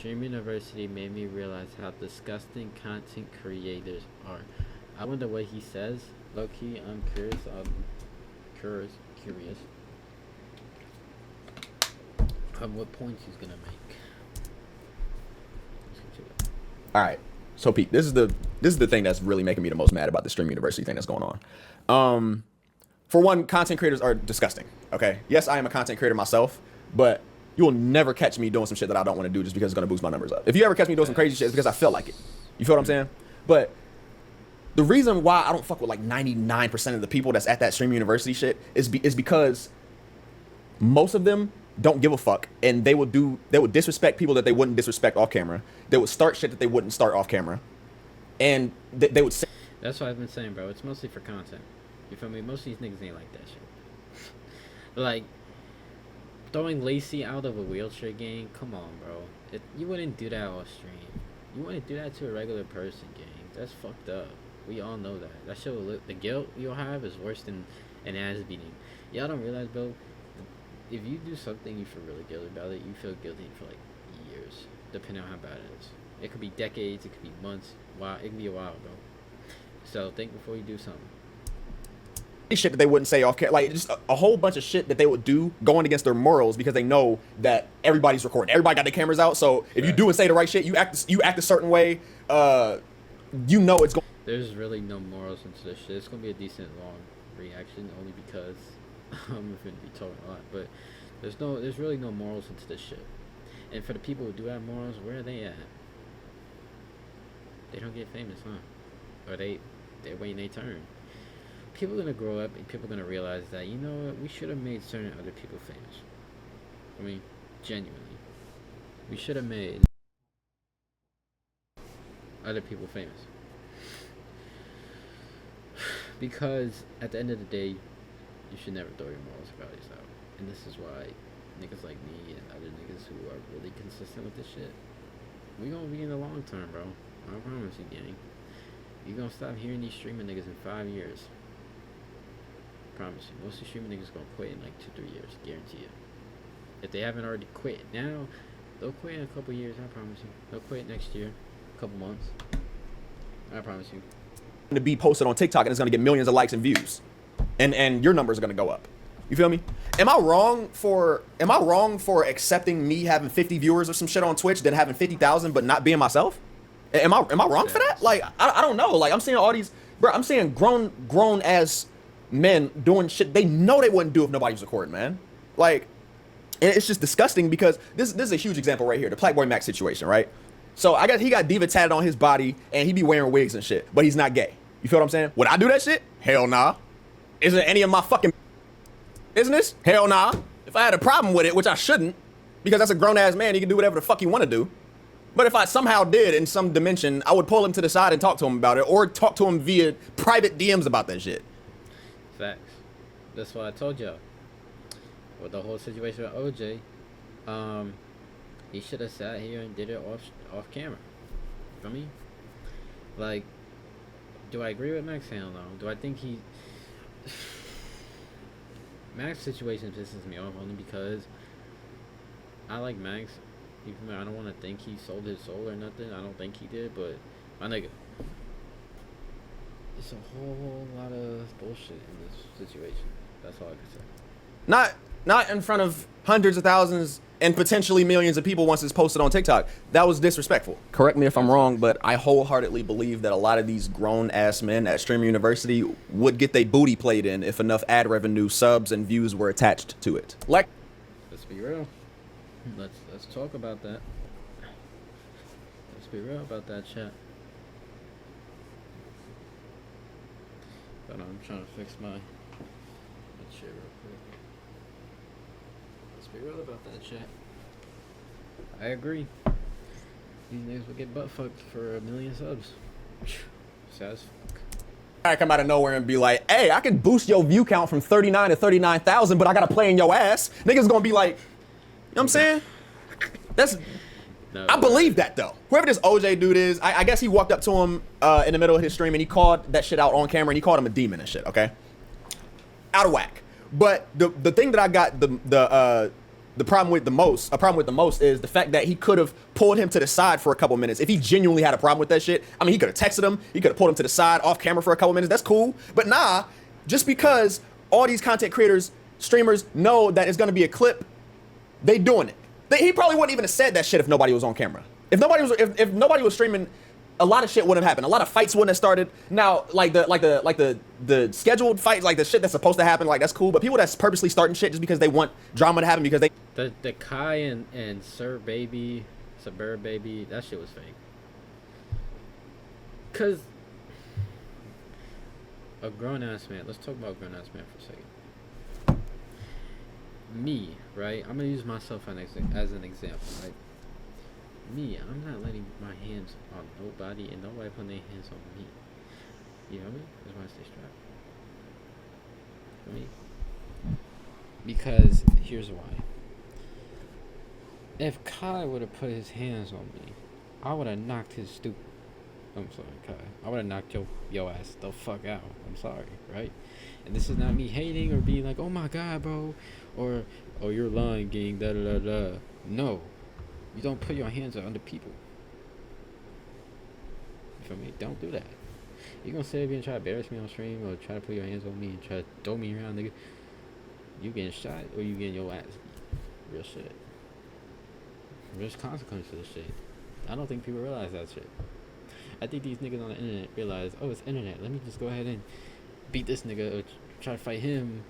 Stream University made me realize how disgusting content creators are. I wonder what he says. Low key, I'm curious. Curious on what points he's gonna make. Let's get to it. All right. So Pete, this is the thing that's really making me the most mad about the Stream University thing that's going on. For one, content creators are disgusting. Okay. Yes, I am a content creator myself, but you will never catch me doing some shit that I don't want to do just because it's gonna boost my numbers up. If you ever catch me doing some crazy shit, it's because I feel like it. You feel what I'm saying? But the reason why I don't fuck with like 99% of the people that's at that Stream University shit is because most of them don't give a fuck, and they would disrespect people that they wouldn't disrespect off camera. They would start shit that they wouldn't start off camera, and they would say. That's what I've been saying, bro. It's mostly for content. You feel me? Most of these niggas ain't like that shit. Like throwing Lacey out of a wheelchair game. Come on, bro. You wouldn't do that off stream. You wouldn't do that to a regular person, gang. That's fucked up. We all know that. That shit will look, the guilt you'll have is worse than an ass beating. Y'all don't realize, bro. If you do something you feel really guilty about it, you feel guilty for like years, depending on how bad it is. It could be decades, it could be months, wow, it can be a while, bro. So think before you do something. Shit that they wouldn't say off camera, like just a whole bunch of shit that they would do going against their morals because they know that everybody's recording. Everybody got their cameras out, so if you do and say the right shit, you act a certain way. You know it's going. There's really no morals into this shit. It's gonna be a decent long reaction, only because I'm gonna be talking a lot, but there's really no morals into this shit. And for the people who do have morals, where are they at? They don't get famous, huh? Or they're waiting their turn. People are gonna grow up and people are gonna realize that, you know what, we should have made certain other people famous. I mean, genuinely, we should have made other people famous. Because at the end of the day, you should never throw your morals and values out. And this is why niggas like me and other niggas who are really consistent with this shit, we gonna be in the long term, bro. I promise you, gang. You gonna stop hearing these streaming niggas in 5 years. Promise you. Most of the streaming niggas gonna quit in like 2-3 years. Guarantee you. If they haven't already quit now, they'll quit in a couple years, I promise you. They'll quit next year. A couple months. I promise you. To be posted on TikTok and it's gonna get millions of likes and views, and your numbers are gonna go up. You feel me? Am I wrong for accepting me having 50 viewers or some shit on Twitch than having 50,000 but not being myself? Am I wrong for that? Like I don't know. Like I'm seeing all these, bro. I'm seeing grown ass men doing shit they know they wouldn't do if nobody was recording, man. Like, and it's just disgusting because this is a huge example right here, the Black Boy Max situation, right? So I guess he got diva tatted on his body and he be wearing wigs and shit, but he's not gay. You feel what I'm saying? Would I do that shit? Hell nah. Isn't any of my fucking business? Hell nah. If I had a problem with it, which I shouldn't, because that's a grown ass man, he can do whatever the fuck he want to do. But if I somehow did in some dimension, I would pull him to the side and talk to him about it, or talk to him via private DMs about that shit. Facts. That's what I told y'all. With the whole situation with OJ, he should have sat here and did it off camera. You feel me? Like, do I agree with Max? Hell no. Do I think he... Max situation pisses me off only because I like Max. Even though I don't want to think he sold his soul or nothing. I don't think he did, but my nigga, it's a whole lot of bullshit in this situation. That's all I can say. Not in front of hundreds of thousands and potentially millions of people once it's posted on TikTok. That was disrespectful. Correct me if I'm wrong, but I wholeheartedly believe that a lot of these grown ass men at Stream University would get their booty played in if enough ad revenue, subs, and views were attached to it. Like, let's be real. Let's talk about that. Let's be real about that, chat. Hold on, I'm trying to fix my shit real quick. Let's be real about that, chat. I agree. These niggas would get butt fucked for 1 million subs. Sad as fuck. I come out of nowhere and be like, hey, I can boost your view count from 39 to 39,000, but I gotta play in your ass. Niggas gonna be like, you know what I'm saying? That's... No, I believe that though. Whoever this OJ dude is, I guess he walked up to him in the middle of his stream and he called that shit out on camera and he called him a demon and shit, okay? Out of whack. But the thing that I got the a problem with the most is the fact that he could have pulled him to the side for a couple minutes. If he genuinely had a problem with that shit, I mean, he could have texted him, he could have pulled him to the side off camera for a couple minutes. That's cool. But nah, just because all these content creators, streamers know that it's gonna be a clip, they doing it. He probably wouldn't even have said that shit if nobody was on camera. If nobody was streaming, a lot of shit wouldn't have happened. A lot of fights wouldn't have started. Now, like the scheduled fights, like the shit that's supposed to happen, like that's cool. But people that's purposely starting shit just because they want drama to happen because they The Kai and Sir Baby, that shit was fake. Cause a grown ass man. Let's talk about a grown ass man for a second. Me, right? I'm gonna use myself as an example, right? Me, I'm not letting my hands on nobody and nobody putting their hands on me. You know what I mean? That's why I stay strapped. For me. Because here's why. If Kai would have put his hands on me, I would have knocked his I'm sorry, Kai. I would have knocked your ass the fuck out. I'm sorry, right? And this is not me hating or being like, oh my god, bro, or oh you're lying, gang, da da da da. No, you don't put your hands on other people. You feel me? Don't do that. You gonna sit here and try to embarrass me on stream or try to put your hands on me and try to throw me around, nigga? You getting shot or you getting your ass beat. Real shit. There's consequences to this shit. I don't think people realize that shit. I think these niggas on the internet realize, oh, it's internet. Let me just go ahead and beat this nigga or try to fight him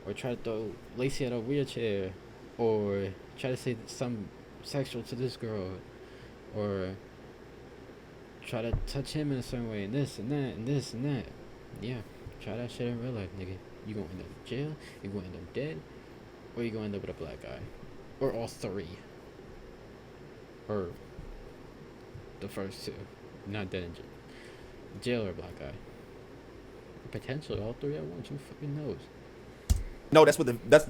or try to throw Lacey out of a wheelchair or try to say something sexual to this girl or try to touch him in a certain way and this and that and this and that. Yeah, try that shit in real life, nigga. You gonna end up in jail, you gonna end up dead, or you gonna end up with a black guy. Or all three. Or the first two. Not dead in jail or black guy. Potentially all three at once, who fucking knows? No, that's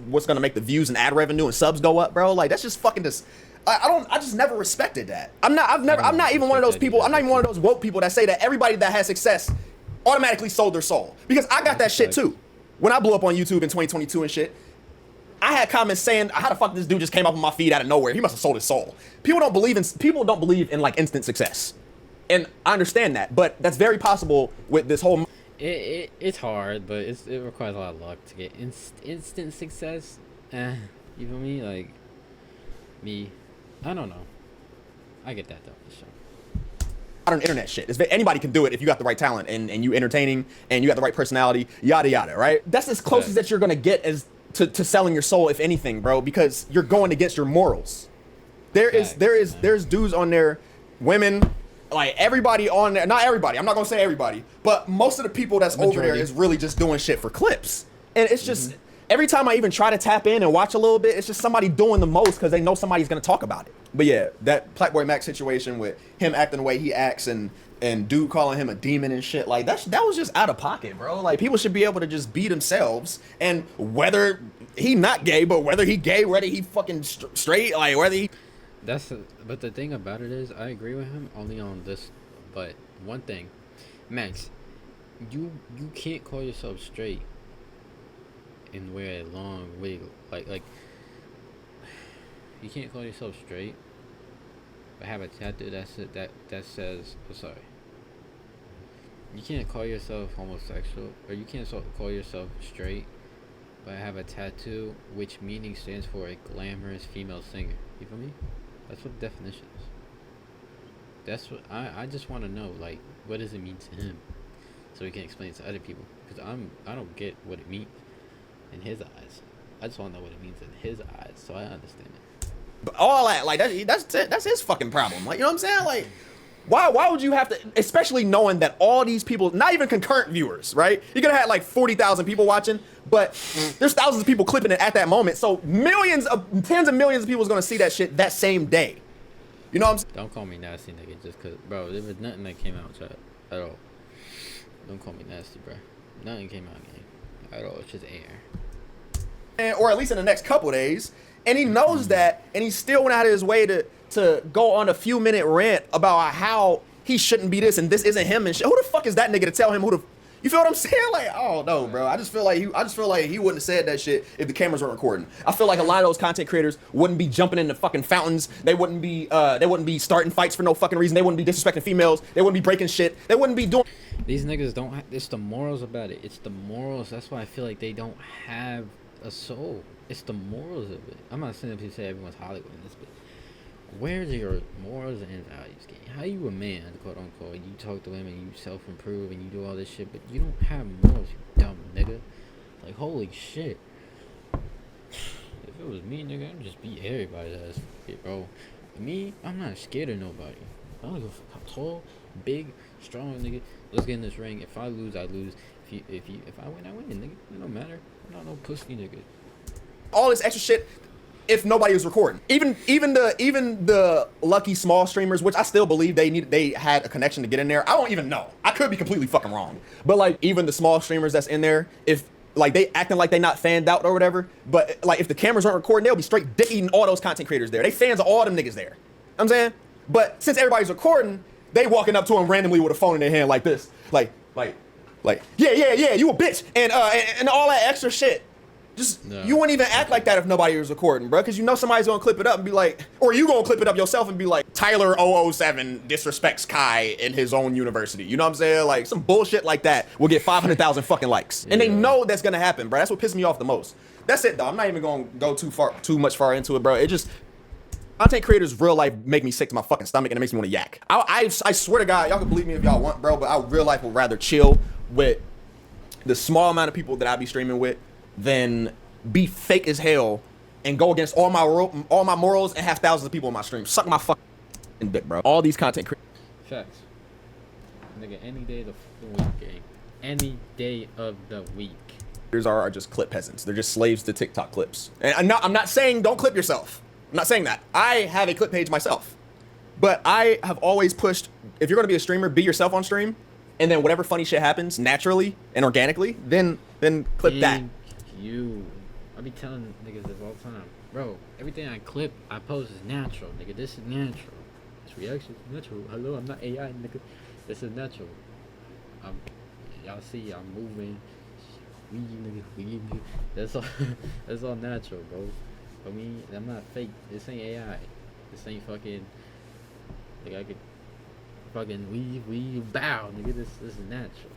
what's gonna make the views and ad revenue and subs go up, bro. Like that's just fucking I just never respected that. I'm not even one of those people. I'm not even one of those woke people that say that everybody that has success automatically sold their soul. Because I got that shit too. When I blew up on YouTube in 2022 and shit, I had comments saying, how the fuck this dude just came up on my feed out of nowhere? He must have sold his soul. People don't believe in like instant success. And I understand that, but that's very possible with this whole It's hard, but it requires a lot of luck to get instant success. You feel me? Like me, I don't know. I get that though, for sure. Modern internet shit. Anybody can do it if you got the right talent and you entertaining and you got the right personality, yada yada, right? That's as close as that you're gonna get as to selling your soul, if anything, bro, because you're going against your morals. There's dudes on there, women, like everybody on there, not everybody, I'm not gonna say everybody, but most of the people that's over there is really just doing shit for clips. And it's just, every time I even try to tap in and watch a little bit, it's just somebody doing the most because they know somebody's gonna talk about it. But yeah, that Blackboy Mac situation with him acting the way he acts and dude calling him a demon and shit, like that was just out of pocket, bro. Like people should be able to just be themselves, and whether he not gay, but whether he gay, whether he fucking straight, like whether he. But the thing about it is, I agree with him only on this. But one thing, Max, you can't call yourself straight and wear a long wig, like you can't call yourself straight but have a tattoo that says, oh, sorry. You can't call yourself homosexual, or you can't call yourself straight but have a tattoo which meaning stands for a glamorous female singer. You feel me? That's what the definition is. That's what I just want to know, like, what does it mean to him, so he can explain it to other people, because I don't get what it means in his eyes. I just want to know what it means in his eyes, so I understand it. But all that, like, that's his fucking problem. Like, you know what I'm saying? Like, why would you have to, especially knowing that all these people, not even concurrent viewers, right? You're gonna have like 40,000 people watching, but there's thousands of people clipping it at that moment. So tens of millions of people is gonna see that shit that same day. You know what I'm saying? Don't call me nasty, nigga, just cause, bro, there was nothing that came out, chat, at all. Don't call me nasty, bro. Nothing came out, game, at all. It's just air. Or at least in the next couple days. And he knows that, and he still went out of his way to go on a few-minute rant about how he shouldn't be this and this isn't him and shit. Who the fuck is that nigga to tell him You feel what I'm saying? Like, oh no, bro. I just feel like he wouldn't have said that shit if the cameras weren't recording. I feel like a lot of those content creators wouldn't be jumping into fucking fountains. They wouldn't be starting fights for no fucking reason. They wouldn't be disrespecting females. They wouldn't be breaking shit. They wouldn't be doing. These niggas don't. It's the morals about it. It's the morals. That's why I feel like they don't have a soul. It's the morals of it. I'm not saying to say everyone's Hollywood in this, but where's your morals and values, gang? How you a man, quote unquote? You talk to women, you self improve, and you do all this shit, but you don't have morals, you dumb nigga. Like, holy shit. If it was me, nigga, I'd just beat everybody's ass, bro. Me, I'm not scared of nobody. I don't give a fuck how tall, big, strong, nigga. Let's get in this ring. If I lose, I lose. If I win, I win, nigga. It don't matter. I'm not no pussy, nigga. All this extra shit if nobody was recording. Even the lucky small streamers, which I still believe they had a connection to get in there. I don't even know. I could be completely fucking wrong. But like even the small streamers that's in there, if like they acting like they not fanned out or whatever, but like if the cameras aren't recording, they'll be straight dick eating all those content creators there. They fans of all them niggas there. You know what I'm saying? But since everybody's recording, they walking up to them randomly with a phone in their hand like this. Like, yeah, you a bitch. And all that extra shit. Just, no. You wouldn't even act like that if nobody was recording, bro. Because you know somebody's going to clip it up and be like, or you going to clip it up yourself and be like, Tyler 007 disrespects Kai in his own university. You know what I'm saying? Like, some bullshit like that will get 500,000 fucking likes. Yeah. And they know that's going to happen, bro. That's what pisses me off the most. That's it, though. I'm not even going to go too much far into it, bro. It just... Content creators real life make me sick to my fucking stomach and it makes me want to yak. I swear to God, y'all can believe me if y'all want, bro, but I real life would rather chill with the small amount of people that I be streaming with than be fake as hell and go against all my morals and have thousands of people in my stream. Suck my fucking dick, bro. All these content creators. Facts. Nigga, any day of the week, gang. Any day of the week. Are just clip peasants. They're just slaves to TikTok clips. And I'm not saying don't clip yourself. I'm not saying that. I have a clip page myself. But I have always pushed, if you're going to be a streamer, be yourself on stream. And then whatever funny shit happens naturally and organically, then clip that. You. I be telling niggas this all the time. Bro, everything I clip, I post is natural, nigga. This is natural. This reaction is natural. Hello, I'm not AI, nigga. This is natural. Y'all see, I'm moving. Nigga. That's all natural, bro. For me, I'm not fake. This ain't AI. This ain't fucking. Like I could fucking weave, bow, nigga. This is natural.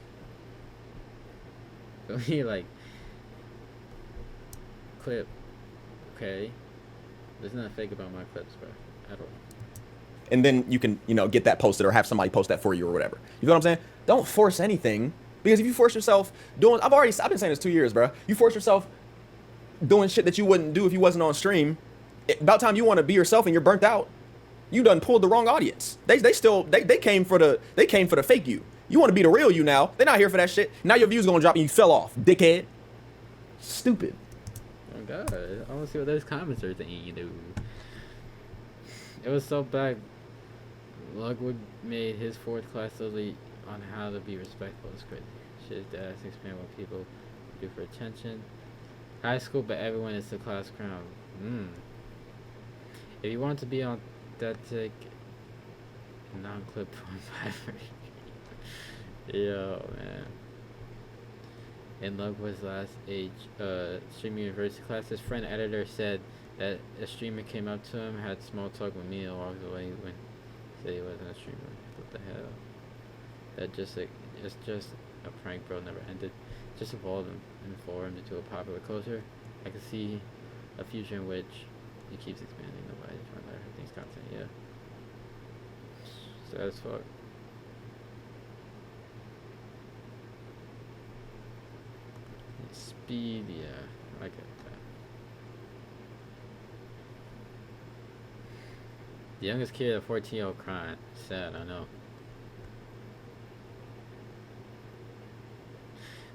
For me, like clip. Okay. There's nothing fake about my clips, bro. At all. And then you can, get that posted or have somebody post that for you or whatever. You know what I'm saying? Don't force anything. Because if you force yourself doing, I've been saying this 2 years, bro. You force yourself doing shit that you wouldn't do if you wasn't on stream. About time you want to be yourself and you're burnt out, you done pulled the wrong audience. They came for the fake you. You want to be the real you now. They're not here for that shit. Now your views gonna drop and you fell off, dickhead. Stupid. Oh God, I want to see what those comments are thinking, dude. It was so bad. Lugwood made his fourth class study on how to be respectful. It's crazy. Shit, that's explain what people do for attention. High school, but everyone is the class crown. If you want to be authentic, non-clip on Yo, man. In Lugwood's last stream university class, his friend editor said that a streamer came up to him, had small talk with me, and walked away when he said he wasn't a streamer. What the hell? It's just a prank, bro. Never ended. Just evolved him and formed into a popular culture. I can see a future in which it keeps expanding. Nobody's trying to let her things content. Yeah. Sad as fuck. Speed, yeah. I get that. The youngest kid at 14-year-old crying. Sad, I know.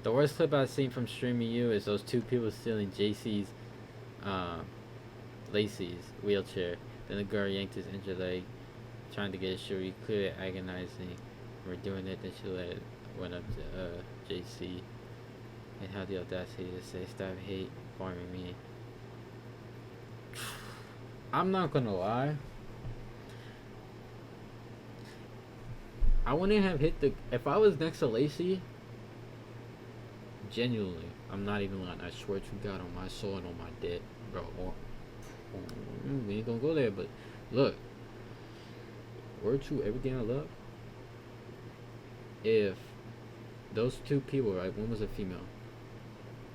The worst clip I've seen from streaming you is those two people stealing JC's, Lacey's wheelchair. Then the girl yanked his injured leg, trying to get his shoe. Clearly agonizing. We're doing it. Then she went up to JC and had the audacity to say, "Stop hate farming me." I'm not gonna lie. I wouldn't have hit if I was next to Lacey, Genuinely, I'm not even lying. I swear to God, on my soul and on my dead, bro. We ain't gonna go there, but look, word to everything I love. If those two people, right, one was a female.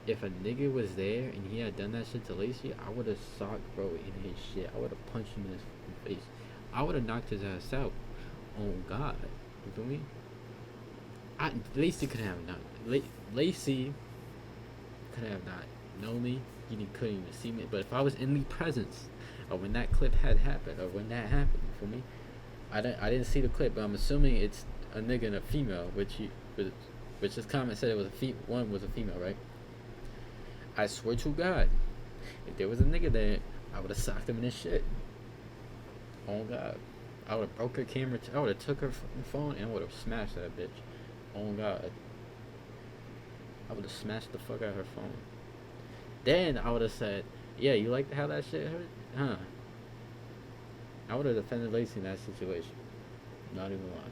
If a nigga was there and he had done that shit to Lacey, I would have socked bro in his shit. I would have punched him in his face. I would have knocked his ass out. Oh God, you feel me? Lacey could have not. Lacey could have not known me. He couldn't even see me. But if I was in the presence of when that clip had happened, or when that happened, you feel me? I didn't see the clip, but I'm assuming it's a nigga and a female, which this comment said it was one was a female, right? I swear to God, if there was a nigga there, I would have socked him in his shit. Oh God, I would have broke her camera. I would have took her phone and I would have smashed that bitch. Oh God, I would have smashed the fuck out of her phone. Then I would have said, "Yeah, you like how that shit hurt, huh?" I would have defended Lacey in that situation. Not even lying.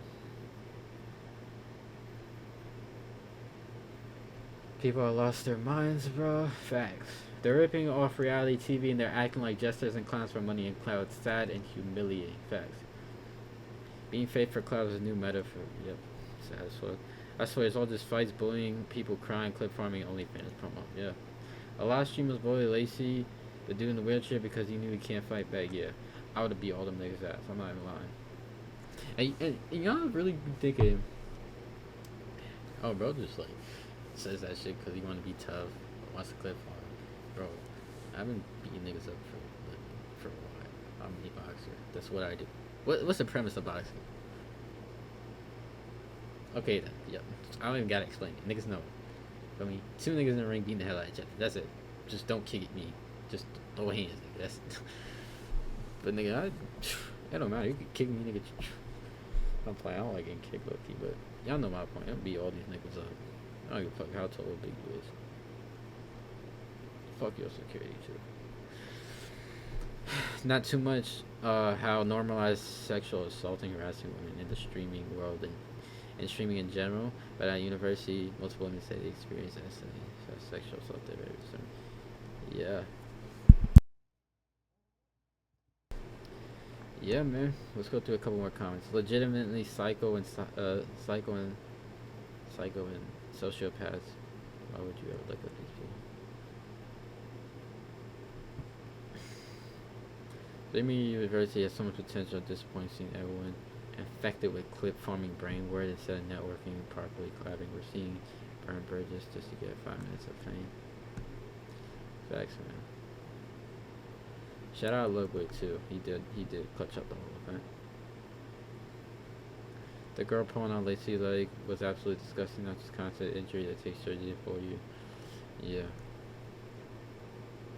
People have lost their minds, bro. Facts. They're ripping off reality TV and they're acting like jesters and clowns for money and clout. Sad and humiliating. Facts. Being fake for clout is a new metaphor. Yep. Sad as fuck. I swear it's all just fights, bullying, people crying, clip farming, OnlyFans promo. Yeah. A lot of streamers bully Lacey, the dude in the wheelchair, because he knew he can't fight back. Yeah. I would have beat all them niggas' ass. I'm not even lying. And y'all really be thinking, oh, bro, just like says that shit because he want to be tough, wants to clip farm. Bro, I've been beating niggas up for a while. I'm a boxer. That's what I do. What's the premise of boxing? Okay then, yep. I don't even gotta explain it. Niggas know. I mean, two niggas in the ring beating the hell out of each other. That's it. Just don't kick at me. Just throw hands, nigga. That's. But nigga, it don't matter. You can kick me, nigga. I'm playing. I don't like getting kicked, low-key, but y'all know my point. I'm beat all these niggas up. I don't give a fuck how tall or big you is. Fuck your security too. Not too much how normalized sexual assaulting, harassing women in the streaming world and streaming in general, but at university, multiple women say they experience sexual assault there. So, yeah. Yeah, man. Let's go through a couple more comments. Legitimately psycho and sociopaths. Why would you ever look at these people? Liberty University has so much potential at this point, seeing everyone infected with clip farming brain word instead of networking properly collaborating. We're seeing burn bridges just to get 5 minutes of fame. Facts, man. Shout out Ludwig too. He did clutch up the whole event. The girl pulling on Lacey leg was absolutely disgusting. Not just constant injury that takes surgery for you. Yeah.